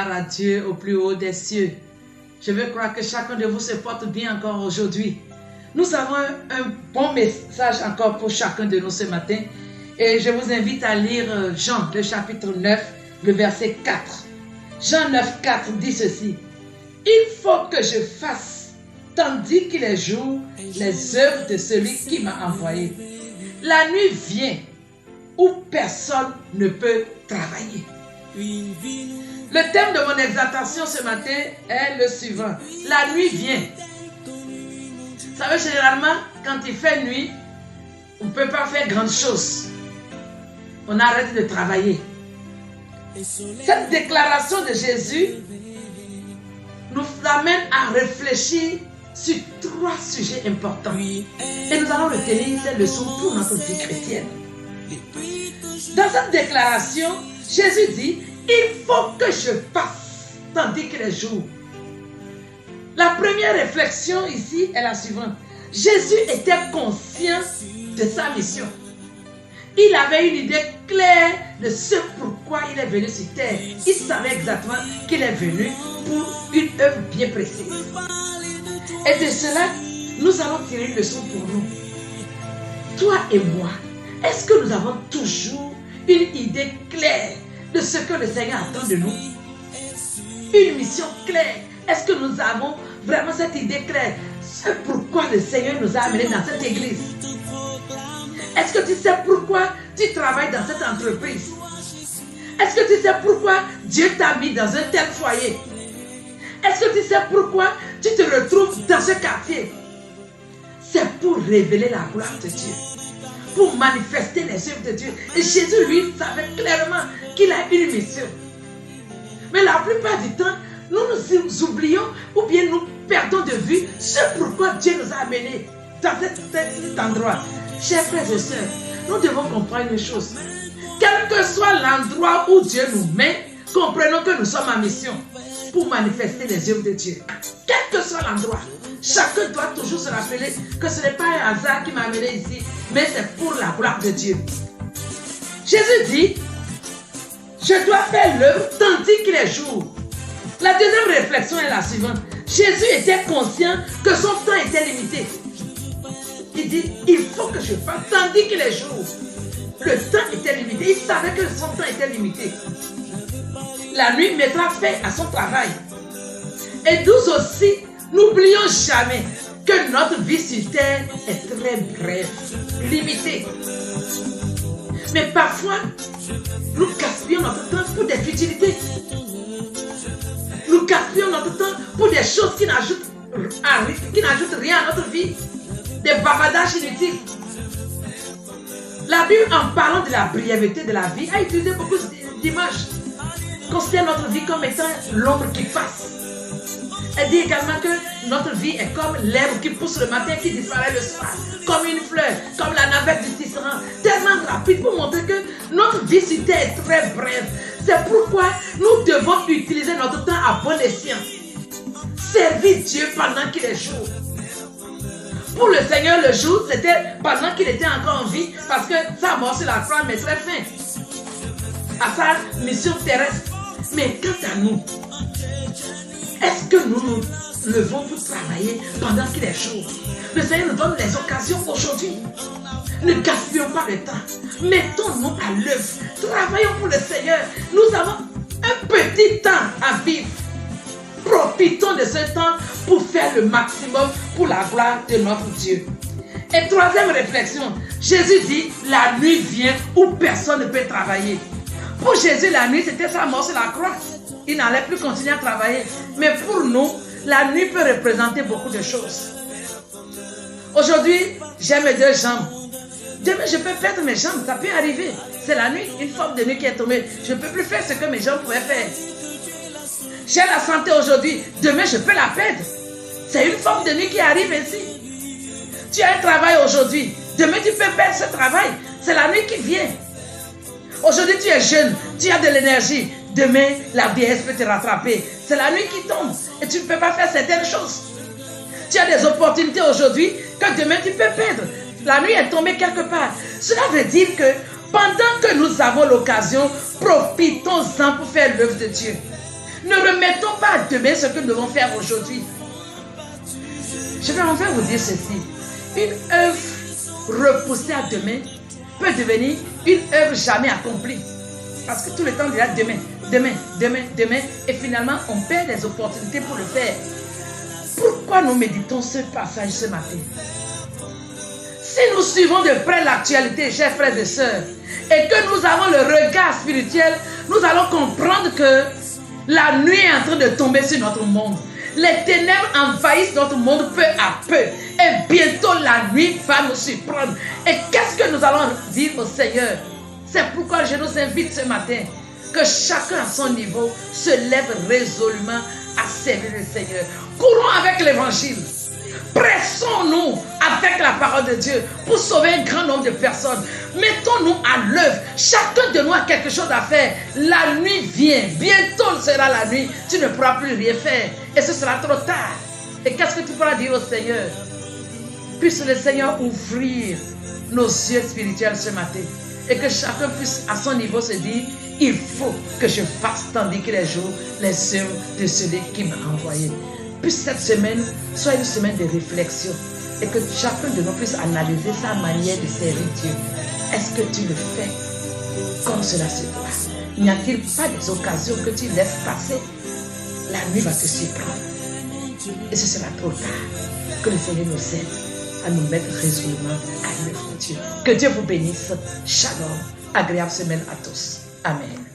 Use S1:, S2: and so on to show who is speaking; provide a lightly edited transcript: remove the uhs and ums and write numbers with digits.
S1: Gloire à Dieu au plus haut des cieux. Je veux croire que chacun de vous se porte bien encore aujourd'hui. Nous avons un bon message encore pour chacun de nous ce matin. Et je vous invite à lire Jean, le chapitre 9, le verset 4. Jean 9, 4 dit ceci. Il faut que je fasse, tandis qu'il est jour, les œuvres de celui qui m'a envoyé. La nuit vient où personne ne peut travailler. Le thème de mon exaltation ce matin est le suivant. La nuit vient. Vous savez, généralement, quand il fait nuit, on ne peut pas faire grand chose. On arrête de travailler. Cette déclaration de Jésus nous amène à réfléchir sur 3 sujets importants. Et nous allons retenir ces leçons pour notre vie chrétienne. Dans cette déclaration, Jésus dit, il faut que je fasse, tandis qu'il est jour. La première réflexion ici est la suivante. Jésus était conscient de sa mission. Il avait une idée claire de ce pourquoi il est venu sur terre. Il savait exactement qu'il est venu pour une œuvre bien précise. Et de cela, nous allons tirer une leçon pour nous. Toi et moi, est-ce que nous avons toujours une idée claire de ce que le Seigneur attend de nous? Une mission claire. Est-ce que nous avons vraiment cette idée claire? C'est pourquoi le Seigneur nous a amenés dans cette église. Est-ce que tu sais pourquoi tu travailles dans cette entreprise? Est-ce que tu sais pourquoi Dieu t'a mis dans un tel foyer? Est-ce que tu sais pourquoi tu te retrouves dans ce quartier? C'est pour révéler la gloire de Dieu, pour manifester les œuvres de Dieu. Et Jésus, lui, savait clairement qu'il a une mission. Mais la plupart du temps, nous nous oublions ou bien nous perdons de vue ce pourquoi Dieu nous a amenés dans cet endroit. Chers frères et sœurs, nous devons comprendre une chose. Quel que soit l'endroit où Dieu nous met, comprenons que nous sommes en mission pour manifester les œuvres de Dieu. Quel que soit l'endroit, chacun doit toujours se rappeler que ce n'est pas un hasard qui m'a amené ici, mais c'est pour la gloire de Dieu. Jésus dit, je dois faire l'œuvre tandis qu'il est jour. La deuxième réflexion est la suivante. Jésus était conscient que son temps était limité. Il dit, il faut que je fasse tandis qu'il est jour. Le temps était limité. Il savait que son temps était limité. La nuit mettra fin à son travail. Et nous aussi, n'oublions jamais que notre vie sur terre est très brève, limitée. Mais parfois, nous gaspillons notre temps pour des futilités. Nous gaspillons notre temps pour des choses qui n'ajoutent rien à notre vie. Des bavardages inutiles. La Bible, en parlant de la brièveté de la vie, a utilisé beaucoup d'images. Considère notre vie comme étant l'ombre qui passe. Elle dit également que notre vie est comme l'herbe qui pousse le matin et qui disparaît le soir. Comme une fleur, comme la navette du tisserand. Tellement rapide pour montrer que notre vie sur terre est très brève. C'est pourquoi nous devons utiliser notre temps à bon escient. Servir Dieu pendant qu'il est jour. Pour le Seigneur, le jour, c'était pendant qu'il était encore en vie, parce que sa mort sur la croix mettrait fin à sa mission terrestre. Mais quant à nous, est-ce que nous nous levons pour travailler pendant qu'il est jour? Le Seigneur nous donne les occasions aujourd'hui. Ne gaspillons pas le temps. Mettons-nous à l'œuvre. Travaillons pour le Seigneur. Nous avons un petit temps à vivre. Profitons de ce temps pour faire le maximum pour la gloire de notre Dieu. Et troisième réflexion, Jésus dit, la nuit vient où personne ne peut travailler. Pour Jésus, la nuit, c'était sa mort sur la croix. Il n'allait plus continuer à travailler. Mais pour nous, la nuit peut représenter beaucoup de choses. Aujourd'hui, j'ai mes 2 jambes. Demain, je peux perdre mes jambes, ça peut arriver. C'est la nuit, une forme de nuit qui est tombée. Je ne peux plus faire ce que mes jambes pouvaient faire. J'ai la santé aujourd'hui, demain je peux la perdre. C'est une forme de nuit qui arrive ainsi. Tu as un travail aujourd'hui, demain tu peux perdre ce travail. C'est la nuit qui vient. Aujourd'hui tu es jeune, tu as de l'énergie. Demain la vieillesse peut te rattraper. C'est la nuit qui tombe et tu ne peux pas faire certaines choses. Tu as des opportunités aujourd'hui que demain tu peux perdre. La nuit est tombée quelque part. Cela veut dire que pendant que nous avons l'occasion, profitons-en pour faire l'œuvre de Dieu. Ne remettons pas à demain ce que nous devons faire aujourd'hui. Je vais enfin vous dire ceci. Une œuvre repoussée à demain peut devenir une œuvre jamais accomplie. Parce que tout le temps, il y a demain. Et finalement, on perd des opportunités pour le faire. Pourquoi nous méditons ce passage ce matin? Si nous suivons de près l'actualité, chers frères et sœurs, et que nous avons le regard spirituel, nous allons comprendre que la nuit est en train de tomber sur notre monde. Les ténèbres envahissent notre monde peu à peu. Et bientôt la nuit va nous surprendre. Et qu'est-ce que nous allons dire au Seigneur? C'est pourquoi je nous invite ce matin que chacun à son niveau se lève résolument à servir le Seigneur. Courons avec l'évangile. Pressons-nous avec la parole de Dieu pour sauver un grand nombre de personnes. Mettons-nous à l'œuvre. Chacun de nous a quelque chose à faire. La nuit vient. Bientôt sera la nuit. Tu ne pourras plus rien faire. Et ce sera trop tard. Et qu'est-ce que tu pourras dire au Seigneur? Puisse le Seigneur ouvrir nos yeux spirituels ce matin. Et que chacun puisse à son niveau se dire, il faut que je fasse tandis qu'il est jour les œuvres de celui qui m'a envoyé. Puisse cette semaine soit une semaine de réflexion et que chacun de nous puisse analyser sa manière de servir Dieu. Est-ce que tu le fais comme cela se doit? N'y a-t-il pas des occasions que tu laisses passer? La nuit va te surprendre et ce sera trop tard. Que le Seigneur nous aide à nous mettre résolument à l'œuvre de Dieu. Que Dieu vous bénisse. Shalom. Agréable semaine à tous. Amen.